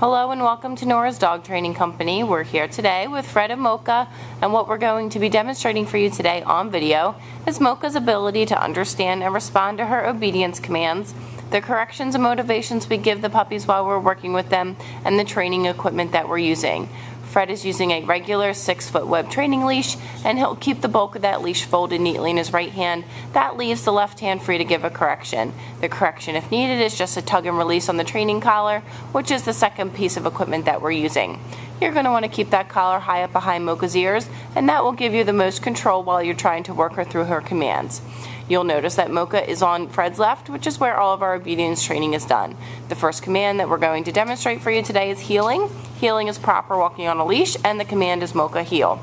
Hello and welcome to Nora's Dog Training Company. We're here today with Fred and Mocha, and what we're going to be demonstrating for you today on video is Mocha's ability to understand and respond to her obedience commands, the corrections and motivations we give the puppies while we're working with them, and the training equipment that we're using. Fred is using a regular 6-foot web training leash, and he'll keep the bulk of that leash folded neatly in his right hand. That leaves the left hand free to give a correction. The correction, if needed, is just a tug and release on the training collar, which is the second piece of equipment that we're using. You're going to want to keep that collar high up behind Mocha's ears, and that will give you the most control while you're trying to work her through her commands. You'll notice that Mocha is on Fred's left, which is where all of our obedience training is done. The first command that we're going to demonstrate for you today is heeling. Heeling is proper walking on a leash, and the command is Mocha heel.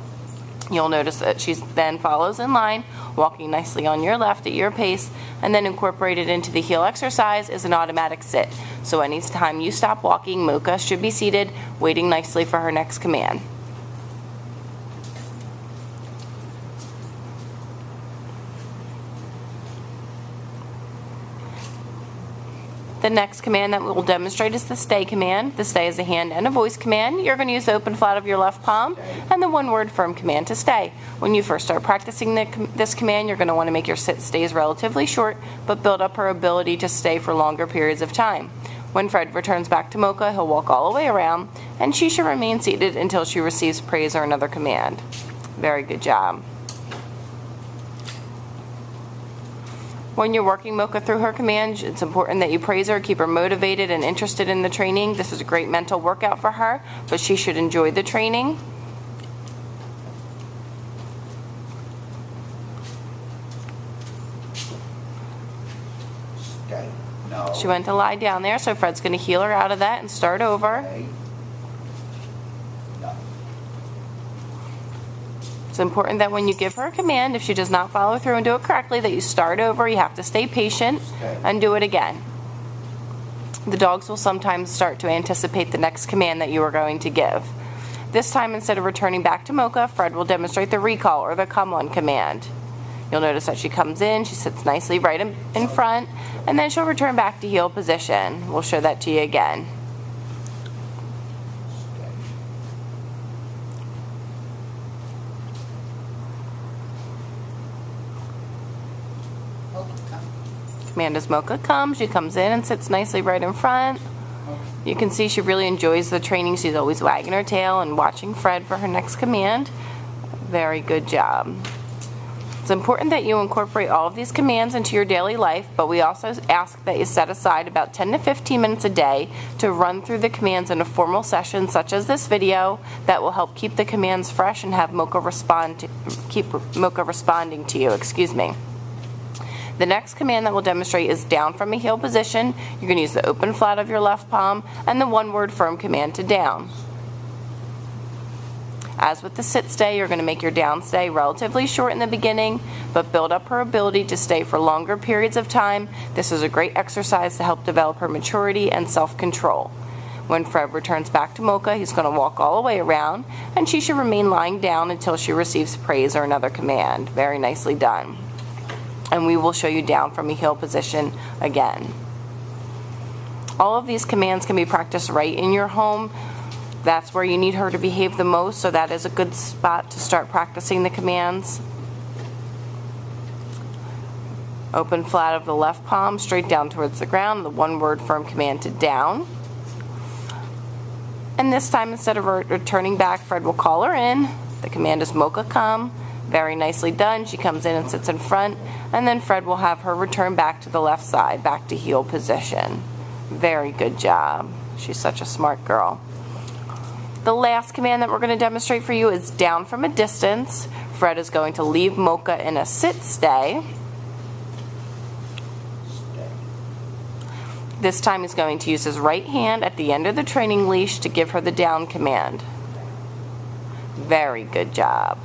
You'll notice that she then follows in line, walking nicely on your left at your pace, and then incorporated into the heel exercise is an automatic sit. So anytime you stop walking, Mocha should be seated, waiting nicely for her next command. The next command that we will demonstrate is the stay command. The stay is a hand and a voice command. You're going to use the open flat of your left palm and the one-word firm command to stay. When you first start practicing this command, you're going to want to make your sit stays relatively short, but build up her ability to stay for longer periods of time. When Fred returns back to Mocha, he'll walk all the way around, and she should remain seated until she receives praise or another command. Very good job. When you're working Mocha through her commands, it's important that you praise her, keep her motivated and interested in the training. This is a great mental workout for her, but she should enjoy the training. Okay. No. She went to lie down there, so Fred's going to heel her out of that and start over. Okay. No. It's important that when you give her a command, if she does not follow through and do it correctly, that you start over. You have to stay patient and do it again. The dogs will sometimes start to anticipate the next command that you are going to give. This time, instead of returning back to Mocha, Fred will demonstrate the recall or the come on command. You'll notice that she comes in, she sits nicely right in front, and then she'll return back to heel position. We'll show that to you again. Command is Mocha come. She comes in and sits nicely right in front. You can see she really enjoys the training. She's always wagging her tail and watching Fred for her next command. Very good job. It's important that you incorporate all of these commands into your daily life, but we also ask that you set aside about 10 to 15 minutes a day to run through the commands in a formal session such as this video that will help keep the commands fresh and have Mocha keep Mocha responding to you. The next command that we'll demonstrate is down from a heel position. You're going to use the open flat of your left palm and the one-word firm command to down. As with the sit stay, you're going to make your down stay relatively short in the beginning, but build up her ability to stay for longer periods of time. This is a great exercise to help develop her maturity and self-control. When Fred returns back to Mocha, he's going to walk all the way around, and she should remain lying down until she receives praise or another command. Very nicely done. And we will show you down from a heel position again. All of these commands can be practiced right in your home. That's where you need her to behave the most, so that is a good spot to start practicing the commands. Open flat of the left palm, straight down towards the ground, the one-word firm command to down. And this time, instead of returning back, Fred will call her in. The command is Mocha come. Very nicely done. She comes in and sits in front, and then Fred will have her return back to the left side, back to heel position. Very good job. She's such a smart girl. The last command that we're going to demonstrate for you is down from a distance. Fred is going to leave Mocha in a sit stay. This time he's going to use his right hand at the end of the training leash to give her the down command. Very good job.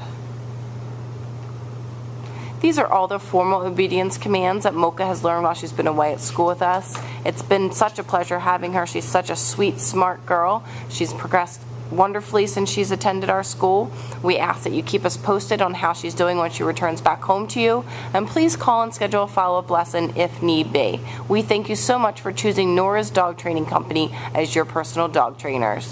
These are all the formal obedience commands that Mocha has learned while she's been away at school with us. It's been such a pleasure having her. She's such a sweet, smart girl. She's progressed wonderfully since she's attended our school. We ask that you keep us posted on how she's doing when she returns back home to you, and please call and schedule a follow-up lesson if need be. We thank you so much for choosing Nora's Dog Training Company as your personal dog trainers.